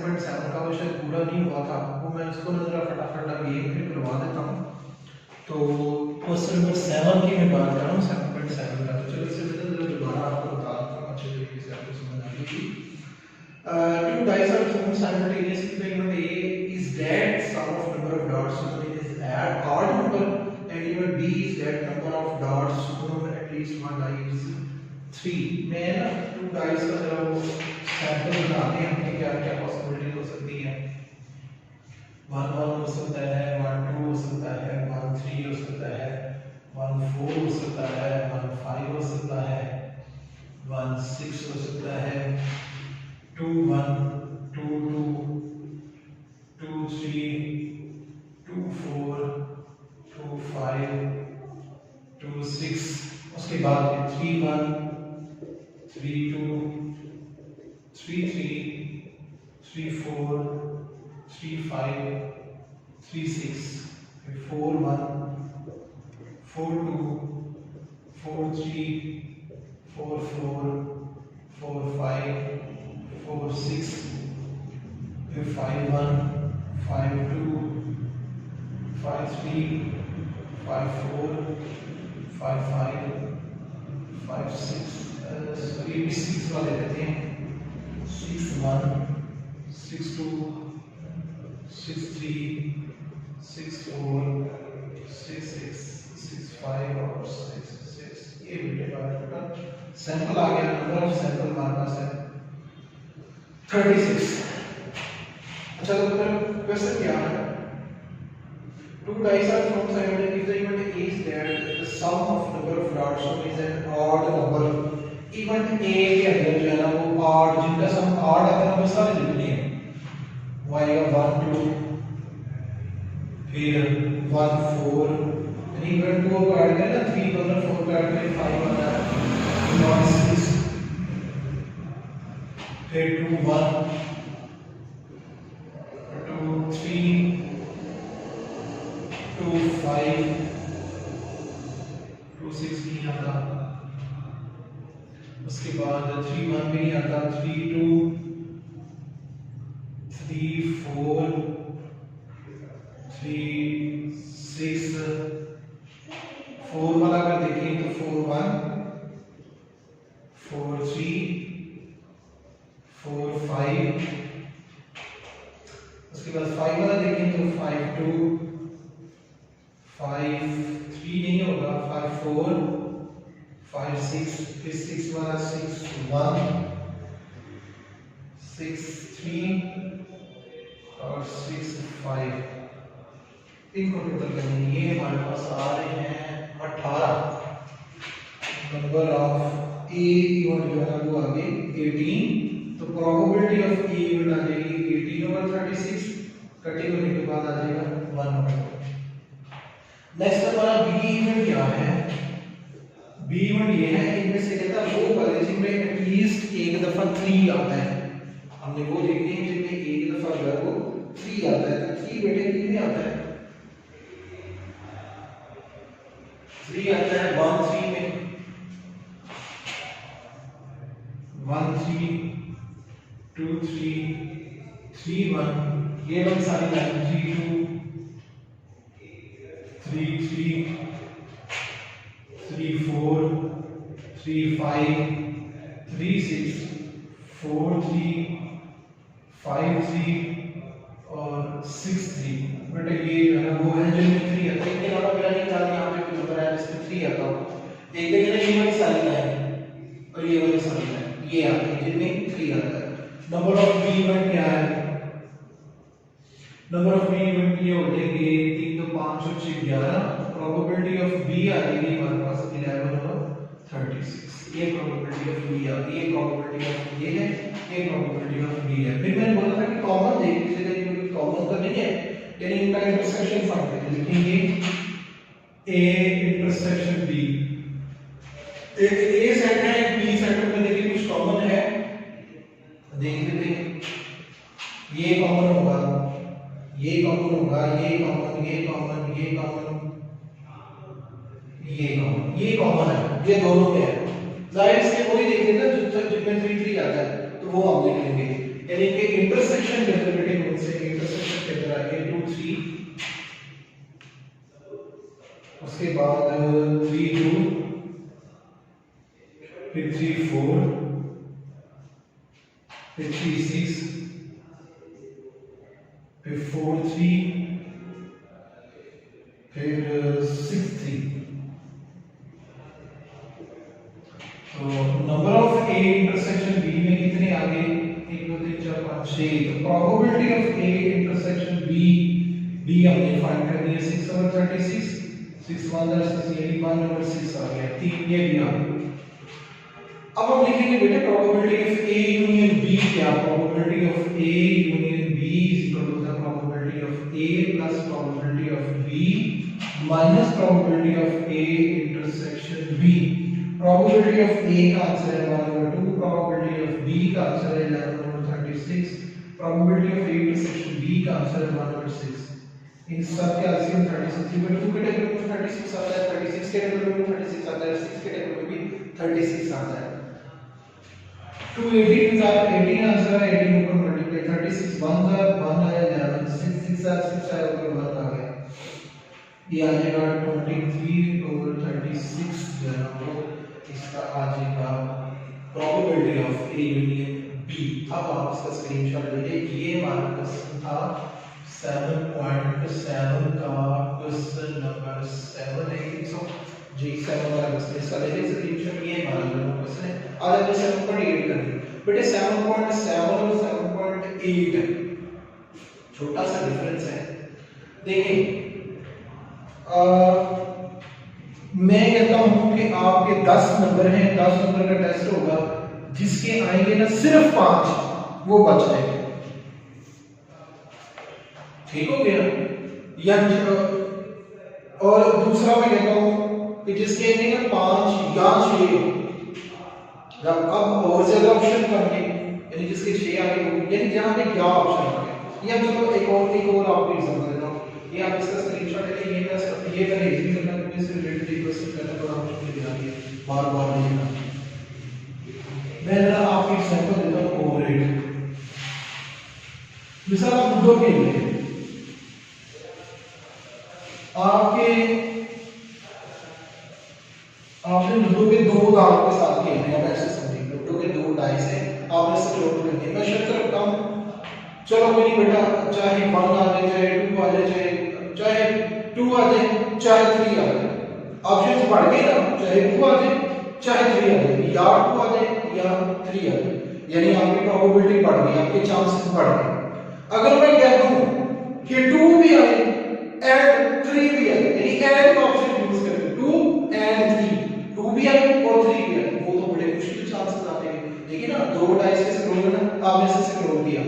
7.7 का वो शायद पूरा नहीं हुआ था, वो मैं उसको ना जरा फटाफट अभी एक फिर करवा देता हूँ। तो क्वेश्चन नंबर 7 की मैं बात कर रहा हूँ, 7.7 का। तो चलो इससे पहले दोबारा आपको बता देता हूँ अच्छे तरीके से आपको समझ आ जाएगी। Two dice are thrown simultaneously. The event A is that sum of number of dots shown is odd number, and event B is that number of dots shown at least one die is 3. मैं ना two dice का जरा वो sample बनाते हैं कि क्या क्या पॉसिबिलिटी हो सकती है। 1 1 हो सकता है, 1 2 हो सकता है, 1 3 हो सकता है, 1 4 हो सकता है, 1 5 हो सकता है, 1 6 हो सकता है, 2 1 2 2 2 3 2 4 2 5 2 6, उसके बाद 3 1 3 2 3 3 3 4 3 5 3 6 4 1 4 2 4 3 4 4 4 5 4 6 5 1 5 2 5 3 5 4 5 5 5 6 सॉरी 6 वाले देते हैं, 6 1 6 2 6 3 6 4 6 6 6 5 और 6 6। ये बेटे का सैंपल आ गया। नंबर ऑफ सैंपल हमारे पास है 36। अच्छा तो फिर क्वेश्चन क्या है? Two dice are thrown simultaneously. If the event A is there, the sum of number of dots shown is an odd number. Event A के अंदर जो है ना वो odd, जिनका सम odd आता है वो सारे लिखने हैं। Y का 1 2 फिर 1 4, यानी event 2 को ऐड करें ना 3 को 4 को ऐड करें 5 आता है, 1 6 फिर 2 1 2 3 2 5 2 6 नहीं आता, उसके बाद 3 1 भी नहीं आता, 3 2 3 4 3 6 4 वाला अगर देखें तो 4 1 4 3 4 5, उसके बाद 5 वाला देखें तो 5 2 5 3 नहीं होगा, 5 4 5 6, फिर 6 वाला 6 1 6 3 और 6 5। इनको टोटल करेंगे, ये हमारे पास आ रहे हैं 18। नंबर ऑफ ए इवेंट जो है वो आ गई 18। तो प्रोबेबिलिटी ऑफ ए इवेंट आ जाएगी 18 ओवर 36, कटिंग होने के बाद आ जाएगा 1 ओवर। नेक्स्ट हमारा बी इवेंट क्या है? बी इवेंट ये है, इनमें से कहता है वो वाले जिनमें एटलीस्ट एक दफा 3 आता है। हमने वो देखते हैं जिनमें एक दफा जो है वो 3 आता है। तो 3 बेटे कितने आता है? 3 आता है 1 3 में, 1 3 2 3 3 1, ये वाली सारी लाइन 3 2 3 3 3 4 3 5 3 6 4 3 5 3 और 6 3। बेटे ये जो है वो है जिनमें 3 आता है। इनके अलावा मेरा नहीं था यहाँ पे कुछ नंबर है जिसमें 3 आता हो। एक देखिए ना ये वाली सारी लाइन और ये वाली सारी लाइन ये आती है जिनमें 3 आता है। नंबर ऑफ बी इवेंट क्या है? नंबर ऑफ बी इवेंट ये हो जाएंगे 3 तो 5 और 6 11। प्रोबेबिलिटी ऑफ बी आ जाएगी हमारे पास 11 और 36। ये प्रोबेबिलिटी ऑफ बी आ गई, ये प्रोबेबिलिटी ऑफ ये है, ये प्रोबेबिलिटी ऑफ बी है। फिर मैंने बोला था कि कॉमन देख लीजिएगा, ये कॉमन तो नहीं है, यानी इनका इंटरसेक्शन फाइंड करके लिखेंगे ए इंटरसेक्शन बी। एक ए सेट है एक बी सेट में, देखिए कुछ कॉमन है, देख लेते हैं। ये कॉमन होगा, ये कॉमन होगा, ये कॉमन, ये कॉमन, ये कॉमन, ये कॉमन, ये कॉमन है, ये दोनों में है। जाहिर से वही देख लेना जिनमें 3 3 आता है तो वो हम देख लेंगे। यानी कि इंटरसेक्शन डेरिवेटिव उनसे इंटरसेक्शन के अंदर आएंगे 2 3, उसके बाद 3 2, फिर 3 4, फिर 3 6, फिर 4 3, फिर 6 3। तो number of A intersection B में कितने आ गए? 1 2 3 4 5 6। तो probability of A intersection B हमने फाइंड करनी है 6 over 36, 6 1 6 यानी 1 over 6 आ गया। 3 ये भी आ गया। अब हम लिखेंगे बेटे probability of A union B क्या? Probability of A union B is equal to the probability of A plus probability of B minus probability of A intersection B. Probability of A का आंसर है 1 over 2, probability of B का answer है 11 over 36, probability of A intersection B का answer है 1 over 6। इन सब के LCM 36 में 2 category में 36 आता है, 36 कैटेगरी में 36 आता है, 6 कैटेगरी में भी 36 आता है। 2 18 18 आंसर है, 18 ऊपर मल्टीप्लाई 36 1 का 1 आया 11, 6 6 आया ऊपर 1 आ गया। ये आ जाएगा 23 over 36 जो है वो इसका आ जाएगा probability of A union B. अब आप इसका स्क्रीनशॉट लीजिए। ये हमारा क्वेश्चन था 7.7 का क्वेश्चन नंबर 7 है 300 जी 7 वाला क्वेश्चन। इसका लीजिए स्क्रीनशॉट। ये हमारा क्वेश्चन है। आज हमने 7.8 करनी बेटे। 7.7 और 7.8 छोटा सा डिफरेंस है। देखिए मैं कहता हूं कि आपके 10 नंबर हैं, 10 नंबर का टेस्ट होगा, जिसके आएंगे ना सिर्फ 5 वो बच जाएंगे। ठीक हो गया? या और दूसरा मैं कहता हूं कि जिसके आएंगे ना 5 या 6, जब अब और ज्यादा ऑप्शन बनेंगे यानी जिसके 6 आगे होंगे यानी जहां पे क्या ऑप्शन आ गए। या चलो एक और आपको एग्जांपल देता हूं। ये आप इसका स्क्रीनशॉट लेके ये मैंने इजी करना है, इससे रिलेटेड एक क्वेश्चन करना थोड़ा मुश्किल लग रही है, बार-बार नहीं करना। मैं जरा आपको एग्जांपल देता हूं ओवरहेड। मिसाल आप लूडो खेल रहे हैं, आपने लूडो के 2 दांव के साथ खेलने हैं। ऐसे समझिए लूडो के 2 डाइस हैं, आपने से रोल करनी है। मैं शर्त रखता हूं चलो मेरी बेटा चाहे 1 आ जाए, चाहे 2 आ जाए, चाहे 2 आ जाए, चाहे 3 आ जाए। ऑप्शंस बढ़ गए ना, चाहे 2 आ जाए, चाहे 3 आ जाए, या 2 आ जाए या 3 आ जाए, यानी आपकी प्रोबेबिलिटी बढ़ गई, आपके चांसेस बढ़ गए। अगर मैं कह दूं कि 2 भी आए एंड 3 भी आए, यानी एंड का ऑप्शन यूज करके 2 एंड 3, 2 भी आए और 3 भी आए, वो तो बड़े मुश्किल चांसेस आते हैं। देखिए ना 2 डाइस से स्क्रॉल करना, आपने से स्क्रॉल किया।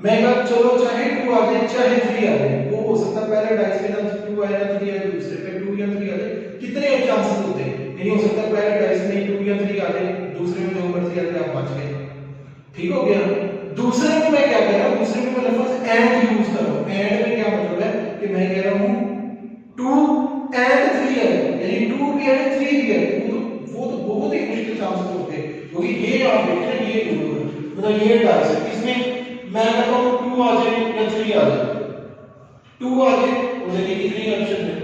मैं कहा चलो चाहे 2 आ जाए चाहे 3 आ जाए, वो हो सकता है पहले डाइस पे ना 2 आए ना 3 आए, दूसरे पे 2 या 3 आ जाए। कितने चांसेस होते हैं? नहीं हो सकता पहले डाइस में 2 या 3 आ जाए, दूसरे में 2 पर 3 आ जाए, आप बच गए। ठीक हो गया? दूसरे में मैं क्या कह रहा हूं, दूसरे में मैं लफ्ज एंड यूज कर रहा हूं। एंड में क्या मतलब है कि मैं कह रहा हूं 2 एंड 3 है, यानी 2 भी है 3 भी है। वो तो बहुत ही मुश्किल चांसेस होते हैं, क्योंकि ये आप देख रहे हैं ये मतलब ये डाइस है, इसमें मैं कहता हूं 2 आ जाए या 3 आ जाए। 2 आ जाए वो देखिए कितने ऑप्शन है,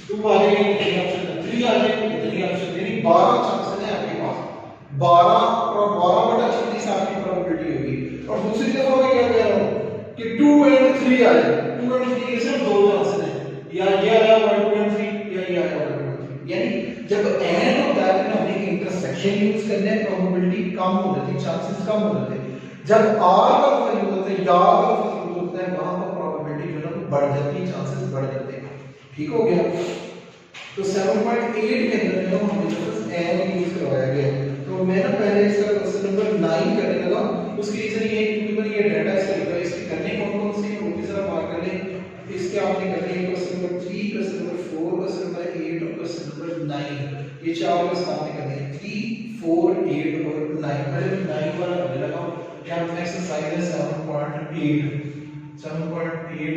2 आ जाए कितने ऑप्शन है, 3 आ जाए कितने ऑप्शन, यानी 12 चांसेस है आपके पास। 12 और 12/36 आपकी प्रोबेबिलिटी होगी। और दूसरी तरफ मैं क्या कह रहा हूं कि 2 एंड 3 आ जाए, 2 एंड 3 के सिर्फ 2 चांसेस हैं, या ये आ जाए 1 2 एंड 3 या ये आ जाए 1 2 एंड 3। यानी जब एंड होता है तो हमने इंटरसेक्शन यूज करने हैं, प्रोबेबिलिटी कम हो जाती है, चांसेस कम हो जाते हैं। जब आर का लफ्ज यूज होता है या का लफ्ज यूज होता है, वहां पर प्रोबेबिलिटी जो है बढ़ जाती है, चांसेस बढ़ जाते हैं। ठीक हो गया? तो 7.8 के अंदर जो हमें लफ्ज एंड यूज करवाया गया है। तो मैं ना पहले इसका क्वेश्चन नंबर 9 करने लगा, उसकी रीजन ये है क्योंकि ये डाटा इसका इसकी करने कौन-कौन सी वो भी जरा मार्क कर लें। इसके आपने करने है question number 3, question number 4, question number 8 और क्वेश्चन नंबर 9। ये चार क्वेश्चन आपने करने हैं 3 4 8 और 9। पहले मैं 9 वाला करने लगा हूं। यहाँ पे एक्सरसाइज है 7.8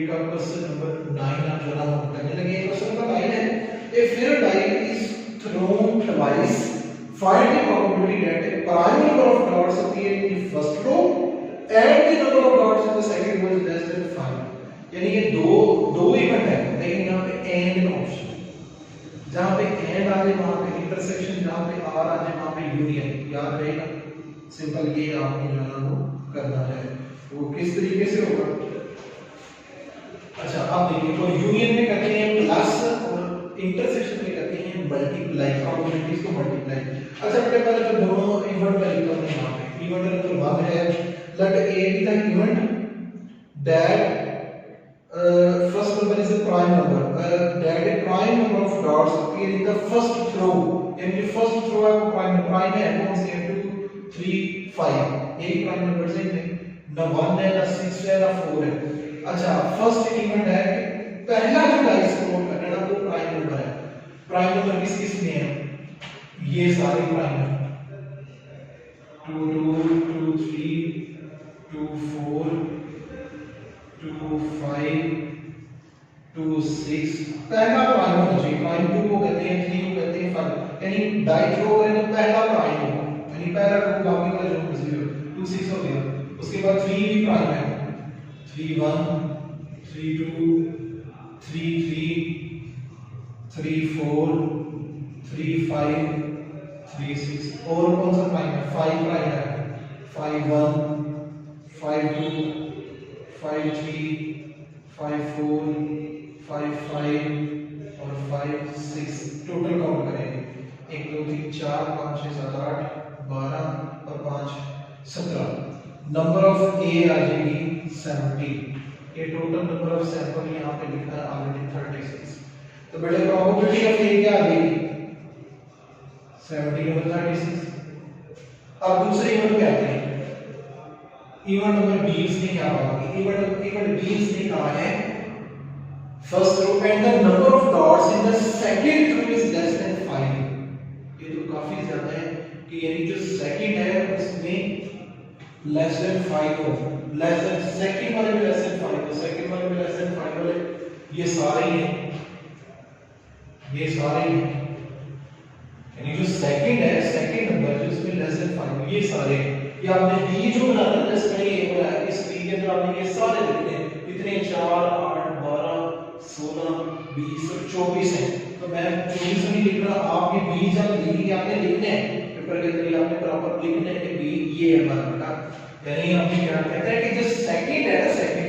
का क्वेश्चन नंबर 9 आप जरा नोट करने लगे। क्वेश्चन नंबर 9 है if a die is thrown twice find the probability that a prime number of dots appear in the first row and the number number of dots in the second equal less than 5, यानी ये दो event है, लेकिन यहाँ पे and का option, जहाँ पे एंड आ जाए वहाँ पे इंटरसेक्शन, जहाँ पे आर आ जाए वहाँ पे यूनियन, याद रहेगा। सिंपल ये आपने जो है वो करना है, वो किस तरीके से होगा। अच्छा अब देखिए, तो यूनियन में कहते हैं प्लस और इंटरसेक्शन में कहते हैं मल्टीप्लाई, प्रोबेबिलिटीज को मल्टीप्लाई। अच्छा बेटे पहले तो दोनों इवेंट का लिखो हमने यहाँ पे, इवेंट नंबर 1 है let A be the event that first number is a prime number, that a prime number of dots appear in the first row, यानी first row है वो prime है, कौन से 2 3 5, यही prime numbers हैं, ना 1 है ना 6 है ना 4 है। अच्छा फर्स्ट इवेंट है कि पहला जो डाइस रोल करना है वो प्राइम नंबर है। प्राइम नंबर किस किस में है, ये सारे प्राइम है, 2 2 2 3 2 4 2 5 2 6, पहला प्राइम होना चाहिए। प्राइम 2 को कहते हैं, 3 को कहते हैं 5, यानी डाई थ्रो करें तो पहला प्राइम हो, यानी पहला को बाकी वाला जो मर्जी हो, 2 6 हो गया। उसके बाद 3 भी प्राइम है, 3 1 3 2 3 3 3 4 3 5 3 6, और कौन सा प्राइम है, 5 प्राइम है, 5 1 5 2 5 3 5 4 5 5 और 5 6, टोटल काउंट करेंगे 1 2 3 4 5 6 7 8 12 और 5 17, नंबर ऑफ ए आ जाएगी 70, ये टोटल नंबर ऑफ सैंपल यहाँ पे लिखा है ऑलरेडी 36। तो बेटे प्रोबेबिलिटी ऑफ ए क्या आ जाएगी 70 over 36। अब दूसरे इवेंट कहते हैं, इवेंट नंबर 20 ने क्या कहा कि इवेंट 20 ने कहा है first row and the number of dots in the second row is less than 5। ये तो काफी ज्यादा है कि यानी जो सेकंड है उसमें लेस देन 5 हो, लेस देन सेकंड वाले में लेस देन 5 हो, सेकंड वाले में लेस देन 5 वाले, ये सारे हैं, ये सारे हैं, यानी जो सेकंड है, सेकंड नंबर जो इसमें लेस देन 5, ये सारे, ये आपने बी जो बनाना है इसमें ये बनाया, इस बी के अंदर आपने ये सारे लिखने हैं, इतने 4 8 12 16 20 और 24 हैं। तो मैं 24 नहीं लिख रहा, आपके बी जब लिखी आपने लिखने हैं पेपर के अंदर, आपने प्रॉपर लिखने हैं कि बी ये है हमारा बेटा, यानी आपने क्या कहता है कि जो सेकंड है, सेकंड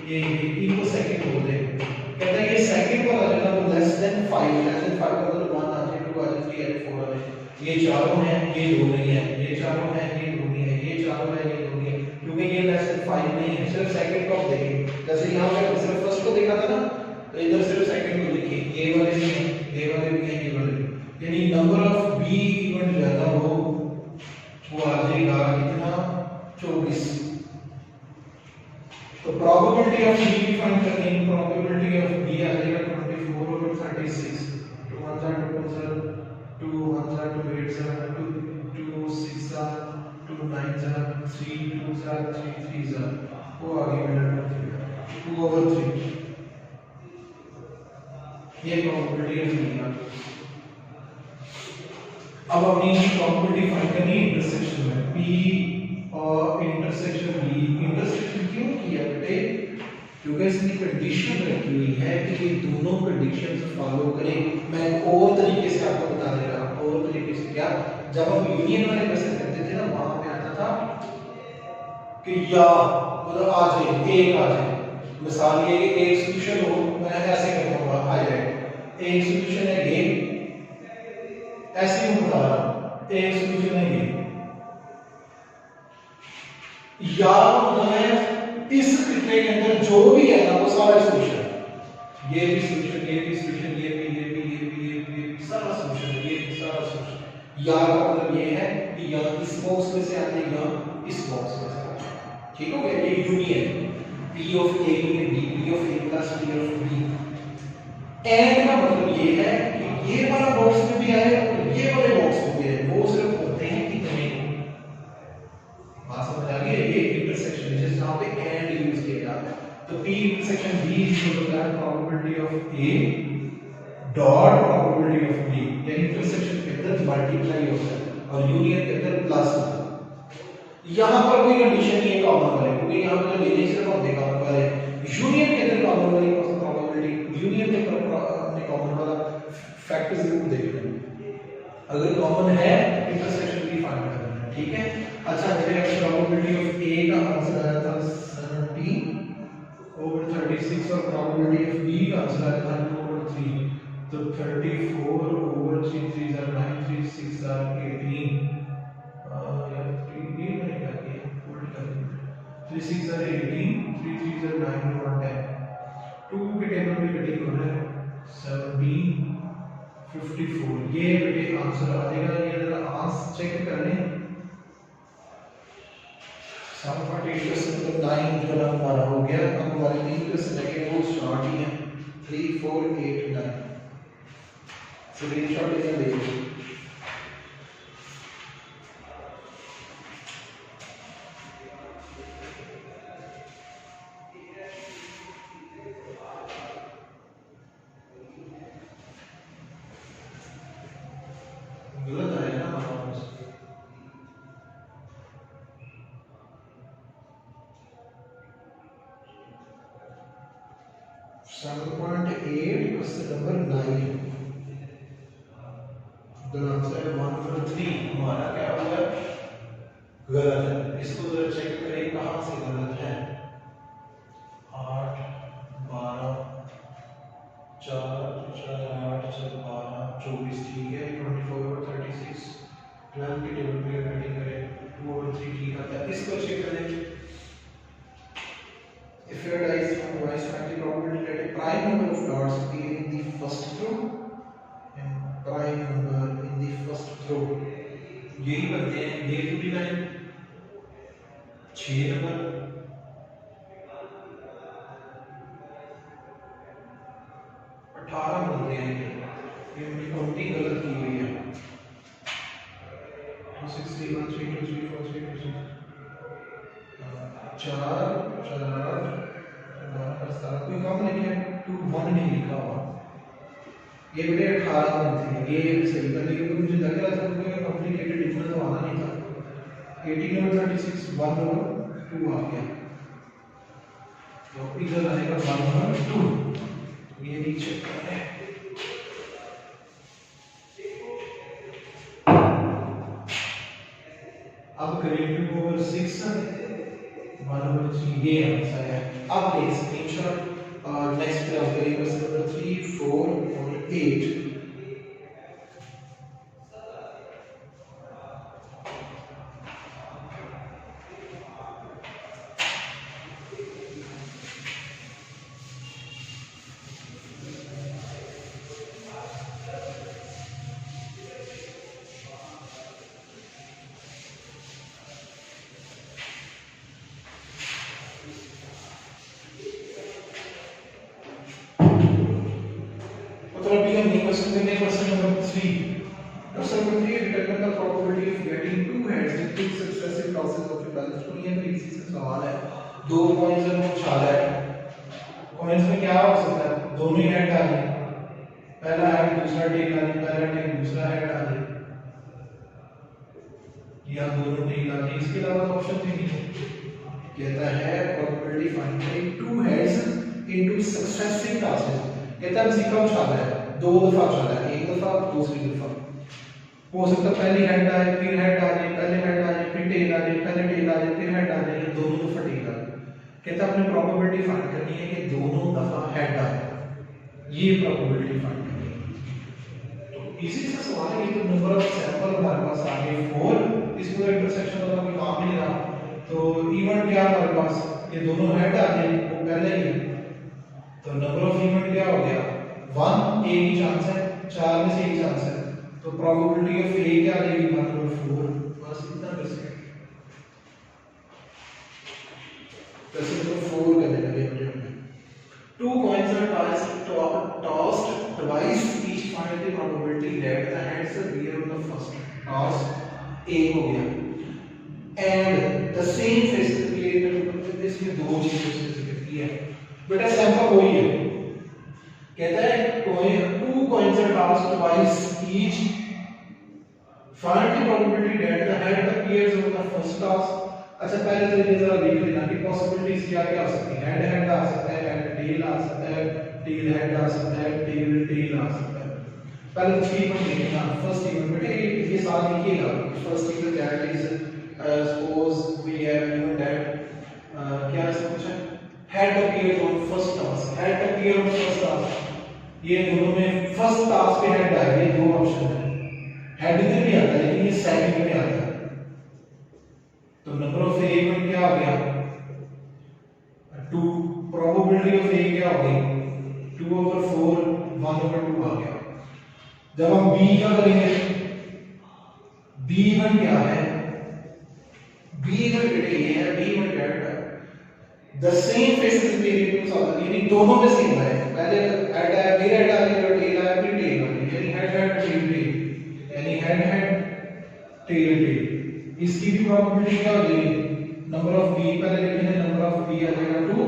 ये इनको सेकंड बोलते हैं, कहता है ये सेकंड वाला जो है वो लेस देन 5, लेस देन 5 का मतलब 1 आ जाए, 2 आ जाए, 3 आ जाए, 4 आ जाए, ये चारों हैं, ये दो नहीं है, ये चारों हैं, ये दो नहीं है, ये चारों हैं, ये दो नहीं है, क्योंकि ये लेस देन 5 नहीं है, सिर्फ सेकंड को देखें। जैसे यहाँ पे सिर्फ फर्स्ट को देखा था ना, तो इधर सिर्फ सेकंड को देखिए, ये वाले भी हैं, ये वाले भी हैं, ये वाले भी, यानी नंबर ऑफ बी इवेंट जो है ना वो आ जाएगा कितना 24। तो प्रोबेबिलिटी ऑफ बी फाइंड करनी है, प्रोबेबिलिटी ऑफ बी आ जाएगा 24 over 36, 2 1 2 2 1 2 8 2 6 2 9 3 2 3 3 वो आ गई मेरा 2 over 3, ये प्रोबेबिलिटी ऑफ बी आ गई। अब अपनी प्रोबेबिलिटी फाइंड करनी है इंटरसेक्शन में, P और इंटरसेक्शन B। इंटरसेक्शन क्यों किया बेटे, क्योंकि इसमें कंडीशन रखी हुई है कि ये दोनों कंडीशंस फॉलो करें। मैं और तरीके से आपको बता दे रहा हूं, और तरीके से क्या, जब हम यूनियन वाले क्वेश्चन करते थे ना, वहां पे आता था कि या मतलब आ जाए, एक आ जाए, मिसाल ये कि एक सॉल्यूशन हो, मैं ऐसे करता हूं आ जाए, एक सॉल्यूशन है ये, ऐसे ही बता रहा हूं, एक सॉल्यूशन है ये, या मतलब है इस खित्ते के अंदर जो भी है ना वो सारा सॉल्यूशन, ये भी सॉल्यूशन, ये भी सॉल्यूशन, ये भी सारा सॉल्यूशन, ये भी सारा सॉल्यूशन। या का मतलब ये है कि या इस बॉक्स में से आते हैं या इस बॉक्स में से आते हैं, ठीक हो गया, ये union P of A union D, P of A plus P of B। And का मतलब ये है कि ये वाला बॉक्स में भी आए और ये वाले बॉक्स में भी आए, वो सिर्फ होते हैं कितने, बात समझ आ गई है, ये इंटरसेक्शन है जिस जहां पे एंड यूज किया जाता है। तो P intersection B is equal to that probability of A dot probability of B, यानी इंटरसेक्शन के अंदर मल्टीप्लाई होता है और यूनियन के अंदर प्लस होता है। यहाँ पर कोई कंडीशन नहीं है कॉमन वाले, क्योंकि यहाँ पर लेने सिर्फ हम देखा वाले यूनियन के अंदर कॉमन वाली प्रोबेबिलिटी यूनियन के अपने कॉमन वाला फैक्ट जरूर देखना है, अगर कॉमन है इंटरसेक्शन भी फाइंड करना है, ठीक है। अच्छा मेरे प्रोबेबिलिटी ऑफ ए का आंसर आया था 70/36 और प्रोबेबिलिटी ऑफ बी का आंसर आया था 2/3, तो 34/3 3 are 9 3 6 are 18 यार 3 ये मैंने क्या किया उल्ट कर दिया, 3 6 are 18 3 3 are 9 और 10 2 के टेबल में कटिंग हो रहा है 17 54, ये बेटे आंसर आ जाएगा। ये जरा आंसर चेक कर लें 7.8 9 जो ना हमारा हो गया, अब हमारे 3 लगे वो स्टार्ट ही है 3 4 8 9 स्क्रीनशॉट लेके देखिए। गलत आएगा ना हमारा 7.8 क्वेश्चन नंबर 9 द आंसर है 1/3, हमारा क्या होगा गलत है। इसको जरा चेक करें कहां से गलत है। 8 12 4 4 8 4 12 24 ठीक है। 24/36 12 के टेबल पे कटिंग करें 2/3 ठीक आता है। इसको चेक करें if your dice from dice find the probability that a prime number of dots appear in the first row and prime number in the first row, यही बनते हैं ये 59 6 नंबर 18 बनते हैं। ये मेरी काउंटिंग गलत की हुई है 2 6 3 1 3 2 3 4 3 2 6 4 4 कोई कम नहीं है 2 1 नहीं लिखा हुआ, ये बेटे 18 बनते हैं। ये सही कर लेकिन मुझे लग रहा था कि कॉम्प्लिकेटेड इतना तो आना नहीं था। 18/36 1 और 2 आ गया, तो इधर आएगा 1 और 2, ये भी चेक करना है। अब करें 2/6 1/3, ये आंसर है। अब देख स्क्रीनशॉट और नेक्स्ट पे हम करेंगे क्वेश्चन नंबर 3 4 और 8। Question number 3 determine the probability of getting two heads in two successive tosses of a balance coin। ये तो इसी से सवाल है, दो कॉइंस में उछाल है, कॉइंस में क्या हो सकता है दोनों ही हेड डालें, पहला हेड दूसरा टेल डालें, पहला टेल दूसरा हेड डालें, या दोनों टेल डालें, इसके अलावा तो ऑप्शन भी नहीं है। कहता है probability find करें two heads into successive tosses, कहता है सीखा उछाला है दो दफा चला है, एक दफा दूसरी दफा हो सकता है पहली हेड आए फिर हेड आ जाए, पहले हेड आ जाए फिर टेल आ जाए, पहले टेल आ जाए फिर हेड आ जाए, ये दोनों दफा टेल आ जाए। कहता है अपनी प्रोबेबिलिटी फाइंड करनी है कि दोनों दफा हेड आए, ये प्रोबेबिलिटी फाइंड करनी है। तो इजी सा सवाल है, ये तो नंबर ऑफ सैंपल हमारे पास आ गए 4, इसमें तो इंटरसेक्शन वाला कोई काम नहीं रहा, तो इवेंट क्या हमारे पास ये दोनों हेड आ जाए वो पहले ही, तो नंबर ऑफ इवेंट क्या हो गया 1, एक ही चांस है, 4 में से एक चांस है, तो प्रोबेबिलिटी ऑफ ए क्या आ जाएगी 1/4, बस इतना कर सकते। वैसे तो 4 करने लगे हमने। 2 coins are tossed twice, each find the probability that the heads appear on the first toss, A हो गया, and the same faces appear, इसमें दो चीजें स्पेसिफिक की है बेटा, सैंपल वही है। कहता है two coins are tossed twice each, find the probability that the head appears on the first toss अच्छा पहले तो ये जरा देख लेना कि पॉसिबिलिटीज क्या क्या हो सकती है। हेड हेड आ सकता है, हेड टेल आ सकता है, टेल हेड आ सकता है, टेल टेल आ सकता है। पहले तो इवेंट देखना। फर्स्ट इवेंट बेटे ये साथ लिखिएगा। First event that is suppose we have event that क्या है कुछ है head appears on first task, head appear on first task. ये दोनों में फर्स्ट टास्क पे हेड आएगा, ये दो ऑप्शन है। हेड इधर भी आता है लेकिन ये सेकंड में आता है। तो नंबर ऑफ ए इवेंट क्या आ गया 2, प्रोबेबिलिटी ऑफ ए क्या हो गई 2/4 1/2 आ गया। जब हम बी का करेंगे, बी इवेंट क्या है, बी इवेंट बेटे ये है, बी इवेंट क्या है the same faces variables of यानी दोनों में सेम है। पहले हेड है फिर हेड आ गया, टेल है फिर टेल आ गया, यानी हेड हेड टेल टेल, यानी हेड हेड टेल टेल। इसकी भी प्रोबेबिलिटी क्या हो जाएगी नंबर ऑफ बी, पहले लिखेंगे नंबर ऑफ बी आ जाएगा 2,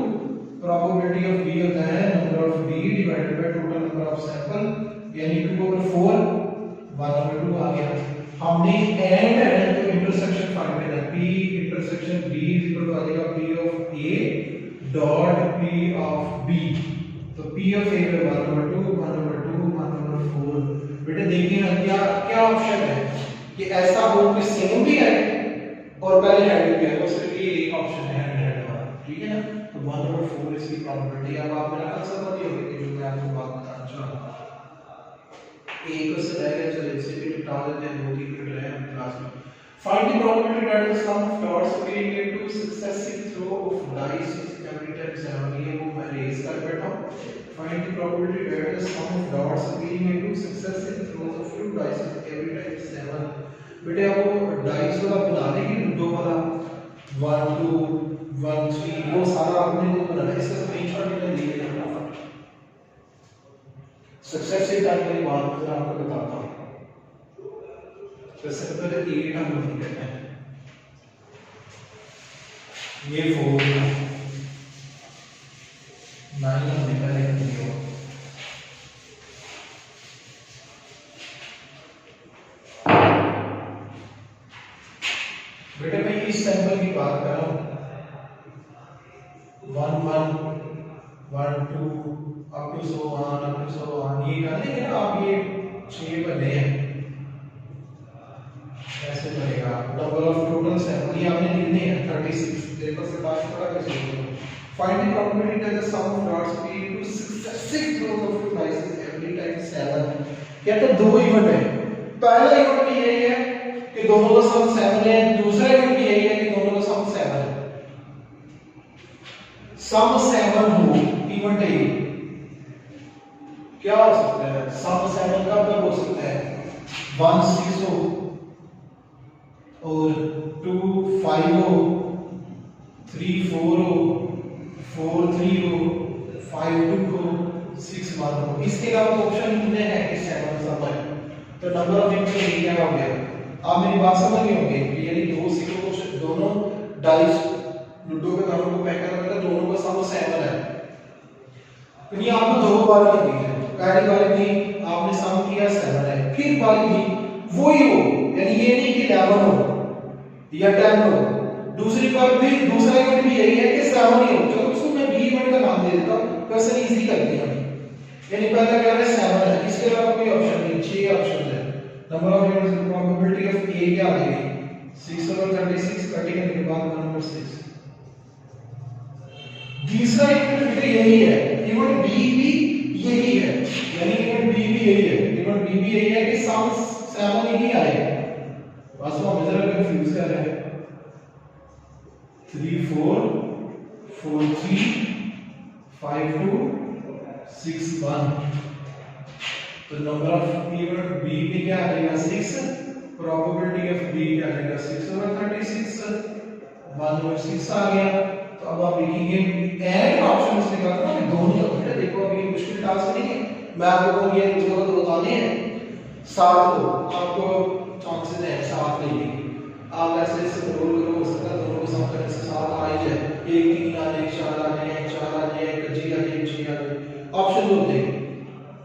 प्रोबेबिलिटी ऑफ बी होता है number of B divided by total number of sample, यानी 2/4 1/2 आ गया। हमने एंड है तो इंटरसेक्शन फाइंड करना है, p इंटरसेक्शन b इक्वल आ जाएगा p of a dot p of b। तो p ऑफ a में 1/2 1/2 1/4। बेटे देखिए ना क्या क्या ऑप्शन है कि ऐसा हो कि सेम भी है और पहले हेड भी है, तो सिर्फ ये एक ऑप्शन है हेड हेड वाला, ठीक है ना। तो 1/4 इसकी प्रोबेबिलिटी। अब आप मेरा आंसर समझ गए कि जो मैं आपको बात बताना चाह रहा हूं। एक क्वेश्चन रह गया, चलो इसे भी निपटा देते हैं, 2-3 मिनट रहे हैं क्लास में। Find the probability that the sum of dots appearing into successive throw of dice is every time 7। ये वो मैं रेज कर बैठा हूं। Find the probability that the sum of dots appearing into successive throws of two dice is every time 7। बेटे आप वो dice वाला बना देंगे लूडो वाला 1 2 1 3 वो सारा आपने वो बनाना है। इसका स्क्रीनशॉट मैंने ले लिया फटाफट। सक्सेसिव टाइप की बात मैं आपको बताता हूं। जैसे पहले 8 हम नहीं करते हैं, ये 4 9 हमने पहले कर दिया। बेटे मैं इस सैंपल की बात कर रहा हूं 1 1 1 2 अप टू सो ऑन ये कर लेंगे ना आप। ये 6 बने हैं, ऐसे बनेगा। नंबर ऑफ टोटल सैंपल ये आपने लिखने हैं 36। देखो से बात थोड़ा कर सकते हो। Find the probability that the sum of dots be two successive throws of two dice is every time 7। क्या तो दो इवेंट है, पहला इवेंट भी यही है कि दोनों का सम 7 है, दूसरा इवेंट भी यही है कि दोनों का सम 7 है। सम 7 हो इवेंट है, क्या हो सकता है सम 7 का कब हो सकता है 1 6 हो और 2 5 हो, 3 4 हो, 4 3 हो, 5 2 हो, 6 1 हो। इसके अलावा ऑप्शन कितने हैं कि 7 सम है। तो नंबर ऑफ इवेंट क्या हो गया, आप मेरी बात समझ गए होंगे कि यानी दो सिक्कों को दोनों डाइस लूडो के दानों को पैक करना है, दोनों का सम 7 है। तो ये आपको दो बार की दी है। पहली बार भी आपने सम किया 7 है, फिर बारी भी वही हो, यानी ये नहीं कि 11 हो या 10 हो। दूसरी बार भी दूसरा इवेंट भी यही है कि 7 ही हो। चलो उसको मैं बी इवेंट का नाम दे देता हूं, क्वेश्चन इजी कर दिया। यानी पहला क्या है 7 है, इसके अलावा कोई ऑप्शन नहीं, 6 ऑप्शन है। Number of events probability of A क्या आ जाएगी 6/36 कटिंग के बाद नंबर 6। तीसरा इवेंट भी यही है, इवेंट बी भी यही है, यानी इवेंट बी भी यही है, इवेंट बी भी यही है कि सम 7 ही आए। बस हम जरा कंफ्यूज कर रहे हैं 3 4 4 3 5 2 6 1। तो नंबर ऑफ इवेंट बी भी क्या आ जाएगा 6, प्रोबेबिलिटी ऑफ बी क्या आ जाएगा 6/36 1/6 आ गया। तो अब आप लिखेंगे एंड ऑप्शन इसने कहा था ना दोनों बेटा देखो अभी मुश्किल टास्क नहीं है, मैं आपको कहूं ये दो बताने हैं 7 को आपको चांसेस है 7 लेने की। आप ऐसे स्क्रॉल करो, हो सकता है दोनों को सम करने से 7 आ ही जाए, 1 3 आ जाए, 4 आ जाए, 4 आ जाए, 1 जी आ जाए, 6 आ जाए, ऑप्शन दो दे।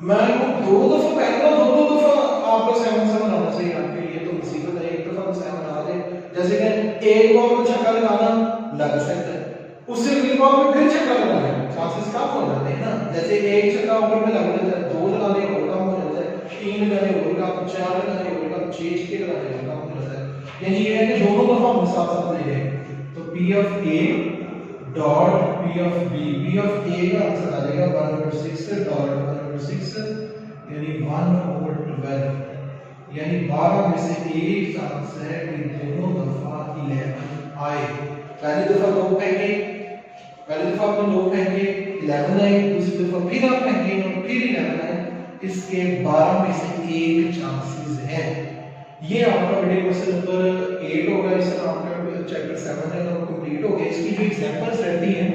मैं को दो दफा पहला दो दफा आपको 7 से बनाना चाहिए आपके लिए, तो मुसीबत है। एक दफा 7 आ जाए जैसे कि एक बॉल में छक्का लगाना लग सकता है, उससे अगली बॉल में फिर छक्का लगाना चांसेस कम हो जाते हैं ना। जैसे एक छक्का ओवर में लग जाता है, 2 लगाने और कम हो जाता है, 3 लगाने और कम, 4 लगाने और कम, 6 छक्के लगाने और कम हो जाता है। यानी ये है कि दोनों दफा हम साथ साथ ले रहे हैं। तो P of A dot P of B, P of A का आंसर आ जाएगा 1/6 डॉट 1/6 यानी 1/12, यानी 12 में से एक चांस है कि दोनों दफा 11 आए। पहली दफा 2 फेंके, पहली दफा आपने 2 फेंके 11 आए, दूसरी दफा फिर आप फेंके और फिर 11 आए, इसके 12 में से एक चांसेस है। ये आपका वीडियो क्वेश्चन नंबर 8 होगा। इसका आपका चैप्टर 7 है तो कंप्लीट हो गया। इसकी जो एग्जांपल्स रहती हैं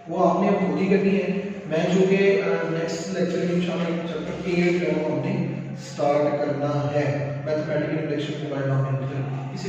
वो आपने अब खुद ही करनी है। मैं जो कि नेक्स्ट लेक्चर में इंशाल्लाह चैप्टर 8 जो हमने स्टार्ट करना है, मैथमेटिकल इंडक्शन के बारे में। इसी